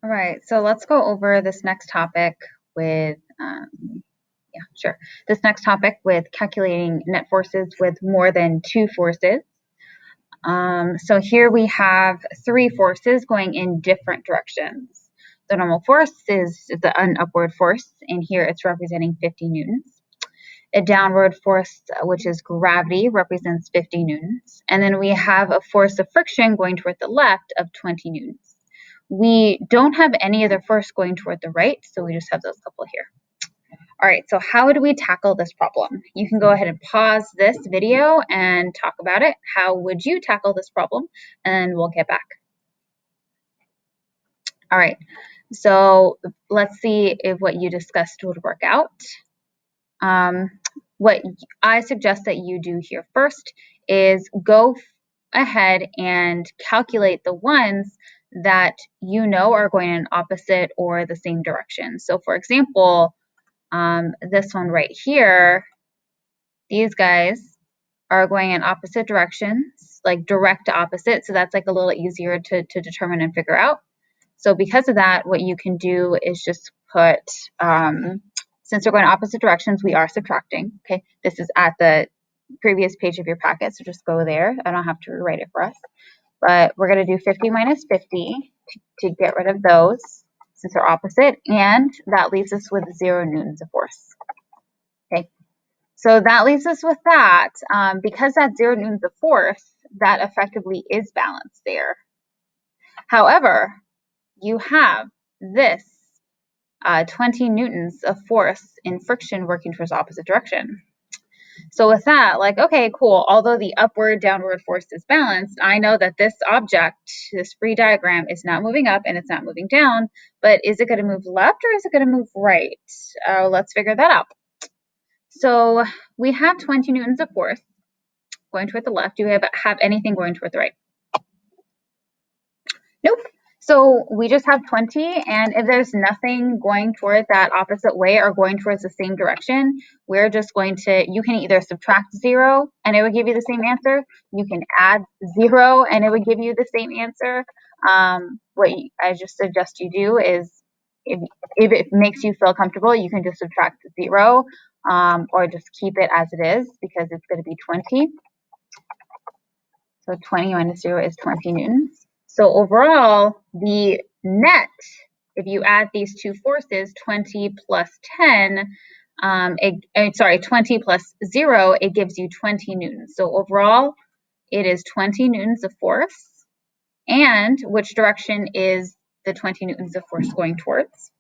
All right, so let's go over this next topic with, this next topic with calculating net forces with more than two forces. So here we have three forces going in different directions. The normal force is an upward force, and here it's representing 50 newtons. A downward force, which is gravity, represents 50 newtons. And then we have a force of friction going toward the left of 20 newtons. We don't have any other force going toward the right, so we just have those couple here. All right, so how do we tackle this problem? You can go ahead and pause this video and talk about it. How would you tackle this problem? And we'll get back. All right, so let's see if what you discussed would work out. What I suggest that you do here first is go ahead and calculate the ones that you know are going in opposite or the same direction. So for example, this one right here, these guys are going in opposite directions, like direct opposite. So that's like a little easier to determine and figure out. So because of that, what you can do is just put, since we're going opposite directions, we are subtracting. Okay, this is at the previous page of your packet, so just go there. I don't have to rewrite it for us. But we're going to do 50 minus 50 to get rid of those since they're opposite, and that leaves us with 0 newtons of force. Okay, so that leaves us with that. Because that's 0 newtons of force, that effectively is balanced there. However, you have this 20 newtons of force in friction working towards opposite direction. So with that, like, okay, cool. Although the upward downward force is balanced, I know that this object, this free diagram, is not moving up and it's not moving down, but is it going to move left or is it going to move right? Let's figure that out. So we have 20 newtons of force going toward the left. Do we have anything going toward the right? Nope. So we just have 20, and if there's nothing going toward that opposite way or going towards the same direction, we're just going to, you can either subtract 0 and it would give you the same answer. You can add 0 and it would give you the same answer. What I just suggest you do is, if it makes you feel comfortable, you can just subtract 0 or just keep it as it is because it's going to be 20. So 20 minus 0 is 20 newtons. So overall, the net, if you add these two forces, 20 plus 10, 20 plus 0, it gives you 20 newtons. So overall, it is 20 newtons of force. And which direction is the 20 newtons of force going towards?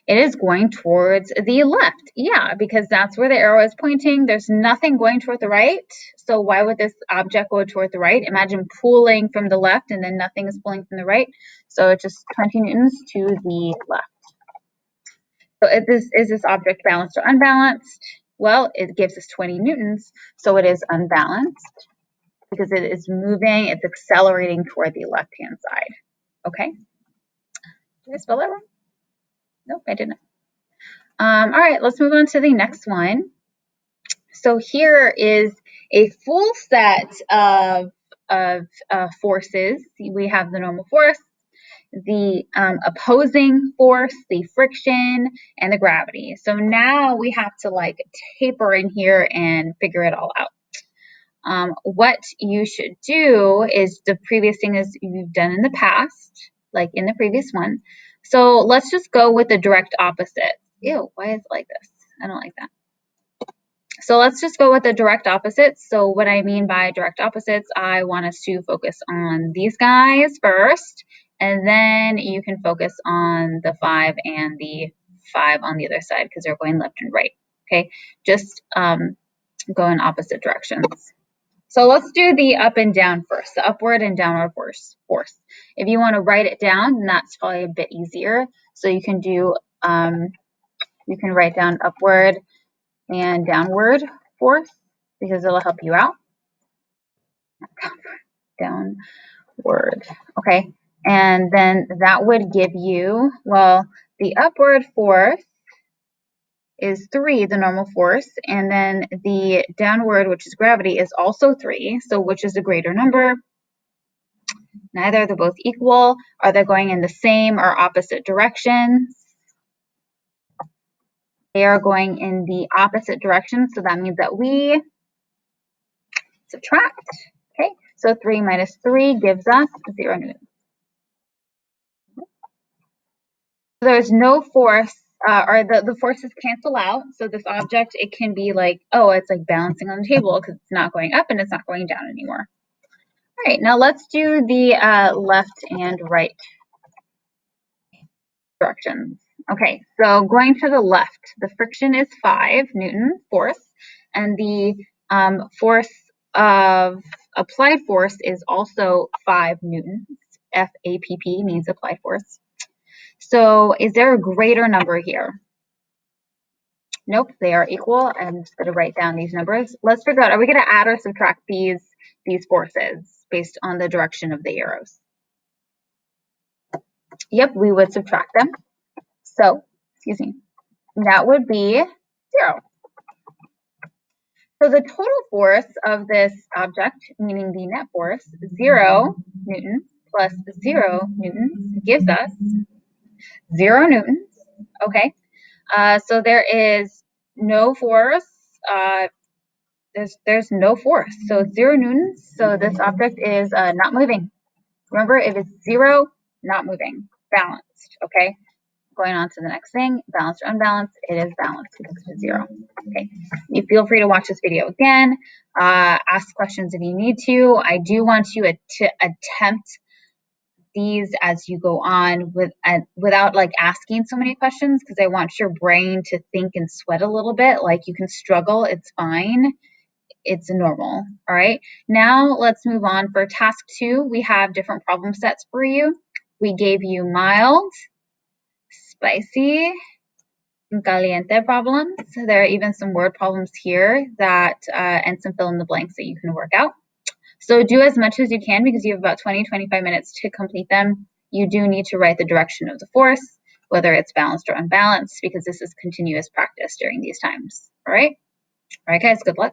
It is going towards the left. Yeah, because that's where the arrow is pointing. There's nothing going toward the right. So why would this object go toward the right? Imagine pulling from the left and then nothing is pulling from the right. So it's just 20 newtons to the left. So is this object balanced or unbalanced? Well, it gives us 20 newtons. So it is unbalanced because it is moving, it's accelerating toward the left-hand side. Okay? Did I spell that wrong? Nope, I didn't. All right, let's move on to the next one. So here is a full set of forces. We have the normal force, the opposing force, the friction, and the gravity. So now we have to like taper in here and figure it all out. What you should do is the previous thing is you've done in the past, like in the previous one. So let's just go with the direct opposite. Ew, why is it like this? I don't like that. So let's just go with the direct opposites. So what I mean by direct opposites, I want us to focus on these guys first, and then you can focus on the 5 and the 5 on the other side because they're going left and right. Okay, just go in opposite directions. So let's do the up and down first, the upward and downward force. If you want to write it down, then that's probably a bit easier. So you can do, you can write down upward and downward force because it'll help you out. Downward, okay. And then that would give you, well, the upward force is 3, the normal force, and then the downward, which is gravity, is also 3. So which is the greater number? Neither, they're both equal. Are they going in the same or opposite directions? They are going in the opposite direction, so that means that we subtract. Okay, so 3 minus 3 gives us 0 newtons. There's no force, or the forces cancel out. So this object, it can be like, oh, it's like balancing on the table because it's not going up and it's not going down anymore. All right, now let's do the left and right directions. Okay, so going to the left, the friction is 5 Newton force, and the force of applied force is also 5 newtons. FAPP means applied force. So is there a greater number here? Nope, they are equal. I'm just going to write down these numbers. Let's figure out, are we going to add or subtract these forces based on the direction of the arrows? Yep, we would subtract them. So, excuse me, that would be 0. So the total force of this object, meaning the net force, 0 newtons plus 0 newtons gives us 0 newtons. Okay, so there is no force. There's no force, so it's 0 newtons. So this object is not moving. Remember, if it's 0, not moving, balanced. Okay. Going on to the next thing, balanced or unbalanced, it is balanced because it's 0. Okay, you feel free to watch this video again, ask questions if you need to. I do want you to attempt these as you go on without like asking so many questions, because I want your brain to think and sweat a little bit. Like, you can struggle, it's fine. It's normal. All right, now let's move on. For task 2, we have different problem sets for you. We gave you mild, spicy, and caliente problems. So there are even some word problems here that and some fill in the blanks that you can work out. So do as much as you can, because you have about 20-25 minutes to complete them. You do need to write the direction of the force, whether it's balanced or unbalanced, because this is continuous practice during these times. All right, guys, good luck.